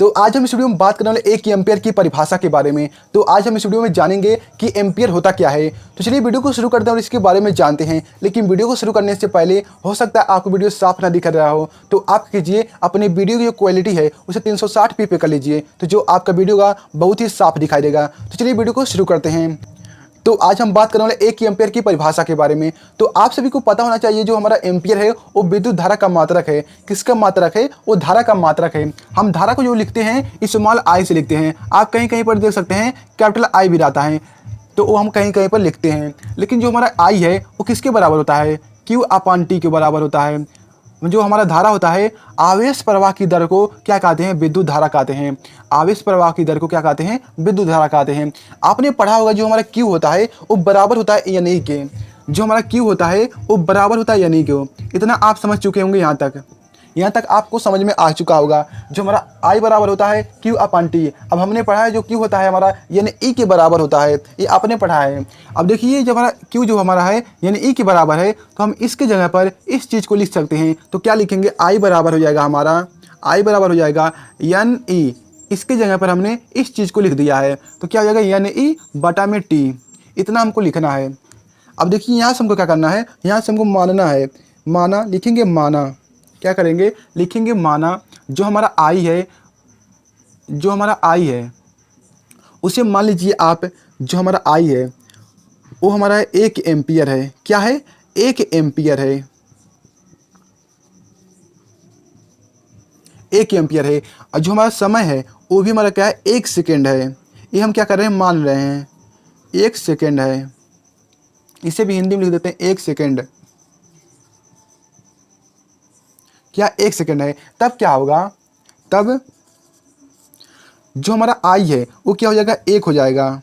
तो आज हम इस वीडियो में बात करने वाले 1 एम्पियर की परिभाषा के बारे में। तो आज हम इस वीडियो में जानेंगे कि एम्पियर होता क्या है। तो चलिए वीडियो को शुरू करते हैं और इसके बारे में जानते हैं। लेकिन वीडियो को शुरू करने से पहले हो सकता है आपको वीडियो साफ ना दिख रहा हो, तो आप कीजिए अपने वीडियो की जो क्वालिटी है उसे 360p पे कर लीजिए, तो जो आपका वीडियो का बहुत ही साफ दिखाई देगा। तो चलिए वीडियो को शुरू करते हैं। तो आज हम बात करने वाले 1 एम्पियर की परिभाषा के बारे में। तो आप सभी को पता होना चाहिए जो हमारा एम्पियर है वो विद्युत धारा का मात्रक है। किसका मात्रक है? वो धारा का मात्रक है। हम धारा को जो लिखते हैं स्मॉल आई से लिखते हैं। आप कहीं कहीं पर देख सकते हैं कैपिटल आई भी रहता है, तो वो हम कहीं कहीं पर लिखते हैं। लेकिन जो हमारा आई है वो किसके बराबर होता है? Q/T के बराबर होता है। जो हमारा धारा होता है, आवेश प्रवाह की दर को क्या कहते हैं? विद्युत धारा कहते हैं। आवेश प्रवाह की दर को क्या कहते हैं? विद्युत धारा कहते हैं। आपने पढ़ा होगा जो हमारा Q होता है वो बराबर होता है यानी के, जो हमारा Q होता है वो बराबर होता है यानी के। इतना आप समझ चुके होंगे। यहाँ तक आपको समझ में आ चुका होगा। जो हमारा I बराबर होता है Q/T। अब हमने पढ़ा है जो Q होता है हमारा यानी E के बराबर होता है, ये आपने पढ़ा है। अब देखिए जब हमारा Q जो हमारा है यानी E के बराबर है, तो हम इसके जगह पर इस चीज़ को लिख सकते हैं। तो क्या लिखेंगे? I बराबर हो जाएगा हमारा, I बराबर हो जाएगा NE। इसके जगह पर हमने इस चीज़ को लिख दिया है, तो क्या हो जाएगा? NE/T। इतना हमको लिखना है। अब देखिए यहाँ से हमको क्या करना है, यहाँ से हमको मानना है। माना लिखेंगे, माना क्या करेंगे? लिखेंगे माना जो हमारा आई है उसे मान लीजिए आप, जो हमारा आई है वो हमारा 1 एम्पियर है। क्या है? 1 एम्पियर है, 1 एम्पियर है। और जो हमारा समय है वो भी हमारा क्या है? 1 सेकेंड है। ये हम क्या कर रहे हैं? मान रहे हैं 1 सेकेंड है। इसे भी हिंदी में लिख देते हैं 1 सेकेंड। क्या 1 सेकेंड है? तब क्या होगा? तब जो हमारा आई है वो क्या हो जाएगा? 1 हो जाएगा,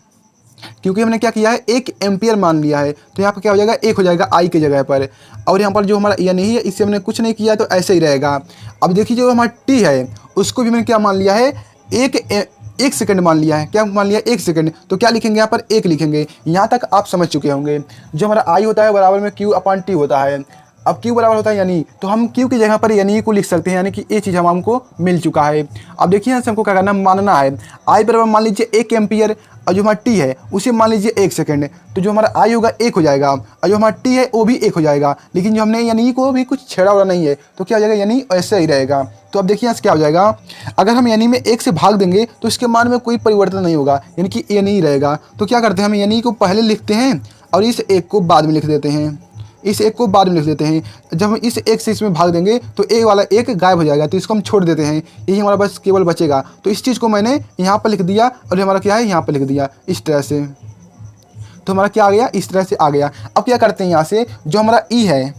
क्योंकि हमने क्या किया है? 1 एम्पियर मान लिया है। तो यहाँ पर क्या हो जाएगा? 1 हो जाएगा आई के जगह पर। और यहाँ पर जो हमारा यानी है इससे हमने कुछ नहीं किया, तो ऐसे ही रहेगा। अब देखिए जो हमारा टी है उसको भी मैंने क्या मान लिया है? 1 सेकंड मान लिया है। क्या मान लिया? 1 सेकंड। तो क्या लिखेंगे? यहाँ पर 1 लिखेंगे। यहाँ तक आप समझ चुके होंगे। जो हमारा आई होता है बराबर में Q/T होता है। अब Q बराबर होता है यानी, तो हम Q की जगह पर यानी को लिख सकते हैं, यानी कि ये चीज़ हमको मिल चुका है। अब देखिए यहाँ से हमको क्या करना है? मानना है। आई बराबर मान लीजिए 1 एम्पियर, और जो हमारा टी है उसे मान लीजिए 1 सेकंड। तो जो हमारा आई होगा 1 हो जाएगा, और जो हमारा टी है वो भी 1 हो जाएगा। लेकिन जो हमने यानी को भी कुछ छेड़ा हुआ नहीं है, तो क्या हो जाएगा? यानी ऐसे ही रहेगा। तो अब देखिए यहाँ से क्या हो जाएगा? अगर हम यानी में 1 से भाग देंगे तो इसके मान में कोई परिवर्तन नहीं होगा, यानी कि यानी ही रहेगा। तो क्या करते हैं? हम यानी को पहले लिखते हैं और इस 1 को बाद में लिख देते हैं। इस 1 को बाद में लिख देते हैं। जब हम इस 1 से इसमें भाग देंगे तो ए वाला 1 गायब हो जाएगा, तो इसको हम छोड़ देते हैं। यही हमारा बस केवल बचेगा। तो इस चीज़ को मैंने यहाँ पर लिख दिया और हमारा क्या है? यहाँ पर लिख दिया इस तरह से। तो हमारा क्या आ गया? इस तरह से आ गया। अब क्या करते हैं? यहाँ से जो हमारा ई है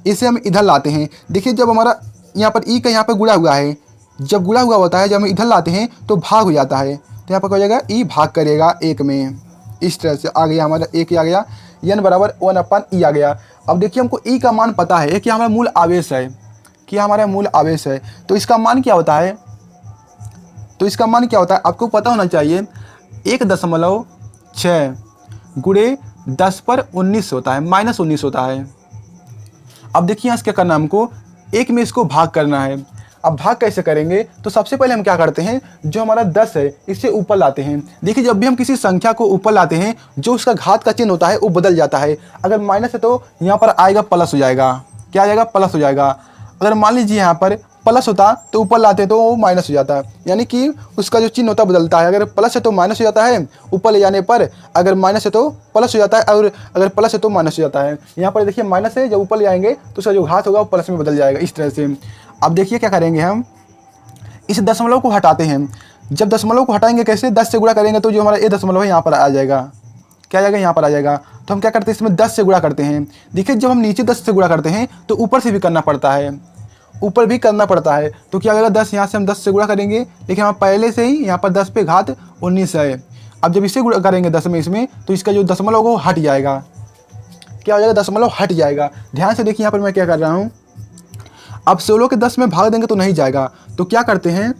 इसे हम इधर लाते हैं। देखिए जब हमारा यहाँ पर ई का यहाँ पर गुणा हुआ है, जब गुणा हुआ होता है, जब हम इधर लाते हैं तो भाग हो जाता है। तो यहाँ पर क्या हो जाएगा? ई भाग करेगा 1 में। इस तरह से आ गया हमारा 1 आ गया, n बराबर 1/E आ गया। अब देखिए हमको E का मान पता है कि हमारा मूल आवेश है, कि हमारा मूल आवेश है। तो इसका मान क्या होता है? आपको पता होना चाहिए। 1.6 गुणे 10⁻19 होता है, -19 होता है। अब देखिए यहाँ से क्या करना है? हमको 1 में इसको भाग करना है। अब भाग कैसे करेंगे? तो सबसे पहले हम क्या करते हैं? जो हमारा 10 है इसे ऊपर लाते हैं। देखिए जब भी हम किसी संख्या को ऊपर लाते हैं, जो उसका घात का चिन्ह होता है वो बदल जाता है। अगर माइनस है तो यहाँ पर आएगा प्लस हो जाएगा। क्या आ जाएगा? प्लस हो जाएगा। अगर मान लीजिए यहाँ पर प्लस होता तो ऊपर लाते तो वो माइनस हो जाता है, यानी कि उसका जो चिन्ह होता बदलता है। अगर प्लस है तो माइनस हो जाता है ऊपर ले जाने पर, अगर माइनस है तो प्लस हो जाता है, और अगर प्लस है तो माइनस हो जाता है। यहाँ पर देखिए माइनस है, जब ऊपर ले जाएंगे तो उसका जो घात होगा वो प्लस में बदल जाएगा इस तरह से। अब देखिए क्या करेंगे? हम इस दशमलव को हटाते हैं। जब दशमलव को हटाएंगे कैसे? 10 से गुणा करेंगे तो जो हमारा ये दशमलव है यहाँ पर आ जाएगा। क्या आ जाएगा? यहाँ पर आ जाएगा। तो हम क्या करते हैं? इसमें 10 से गुणा करते हैं। देखिए जब हम नीचे 10 से गुणा करते हैं तो ऊपर से भी करना पड़ता है, ऊपर भी करना पड़ता है। तो क्या होगा? 10 यहाँ से हम 10 से गुणा करेंगे, लेकिन हम पहले से ही यहाँ पर 10 पे घात 19 है। अब जब इसे गुणा करेंगे 10 में इसमें, तो इसका जो दशमलव होगा वो हट जाएगा। क्या हो जाएगा? दशमलव हट जाएगा। ध्यान से देखिए यहाँ पर मैं क्या कर रहा हूँ। अब 16 के 10 में भाग देंगे तो नहीं जाएगा। तो क्या करते हैं?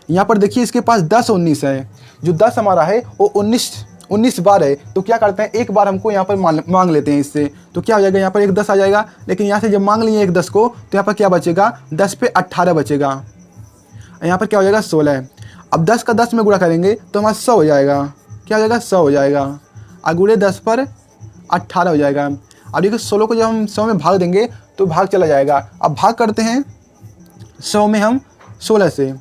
यहाँ पर देखिए इसके पास 10 19 है। जो 10 हमारा है वो 19 बार है। तो क्या करते हैं? एक बार हमको यहाँ पर मांग लेते हैं इससे। तो क्या हो जाएगा? यहाँ पर एक 10 आ जाएगा, लेकिन यहाँ से जब मांग लिए एक 10 को तो यहाँ पर क्या बचेगा? 10 पे 18 बचेगा। यहाँ पर क्या हो जाएगा? 16। अब 10 का 10 में गुणा करेंगे तो हमारा 100 हो जाएगा। क्या हो जाएगा? 100 हो जाएगा। और गुणे 10 पर 18 हो जाएगा। अब देखिए 16 को जब हम 100 में भाग देंगे तो भाग चला जाएगा। अब भाग करते हैं 100 में हम 16 से,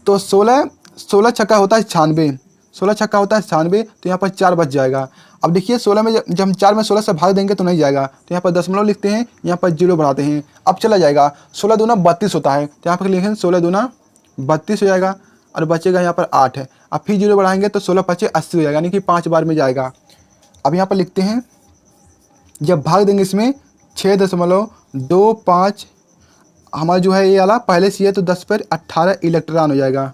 तो 16 छक्का होता है 96, 16 छक्का होता है 96, तो यहाँ पर 4 बच जाएगा। अब देखिए 16 में जब हम 4 में 16 से भाग देंगे तो नहीं जाएगा, तो यहाँ पर दशमलव लिखते हैं, यहाँ पर 0 बढ़ाते हैं, अब चला जाएगा। 16 दूना 32 होता है, तो यहाँ पर लिखें 16 दूना 32 हो जाएगा, और बचेगा यहाँ पर 8 है। अब फिर 0 बढ़ाएंगे तो 16 पचे 80 हो जाएगा, यानी कि 5 बार में जाएगा। अब यहाँ पर लिखते हैं, जब भाग देंगे इसमें 6.25 हमारा जो है ये वाला पहले से है, तो 10 पर 18 इलेक्ट्रॉन हो जाएगा।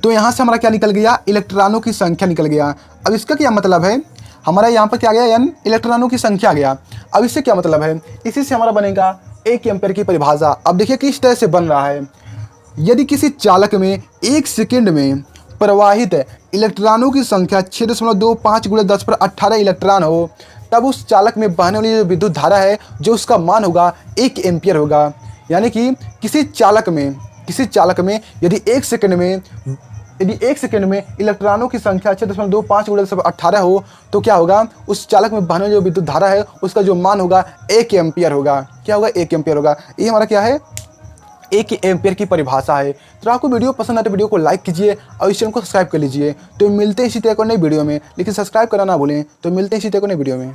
तो यहाँ से हमारा क्या निकल गया? इलेक्ट्रॉनों की संख्या निकल गया। अब इसका क्या मतलब है? हमारा यहाँ पर क्या गया? n इलेक्ट्रॉनों की संख्या आ गया। अब इससे क्या मतलब है? इसी से हमारा बनेगा 1 एम्पीयर की परिभाषा। अब देखिए किस तरह से बन रहा है। यदि किसी चालक में 1 सेकंड में प्रवाहित इलेक्ट्रॉनों की संख्या 6.25 × 10 पर 18 इलेक्ट्रॉन हो, तब उस चालक में बहने वाली जो विद्युत धारा है, जो उसका मान होगा 1 एम्पीयर होगा। यानी कि किसी चालक में यदि 1 सेकंड में इलेक्ट्रॉनों की संख्या 6.25 × 10 पर 18 हो, तो क्या होगा? उस चालक में बहने वाली जो विद्युत धारा है, उसका जो मान होगा 1 एम्पीयर होगा। क्या होगा? 1 एम्पीयर होगा। ये हमारा क्या है? 1 एम्पीयर की परिभाषा है। तो आपको वीडियो पसंद आए तो वीडियो को लाइक कीजिए और इस चैनल को सब्सक्राइब कर लीजिए। तो मिलते हैं इसी तरह को नई वीडियो में, लेकिन सब्सक्राइब करना ना भूलें। तो मिलते हैं इसी तरह को नई वीडियो में।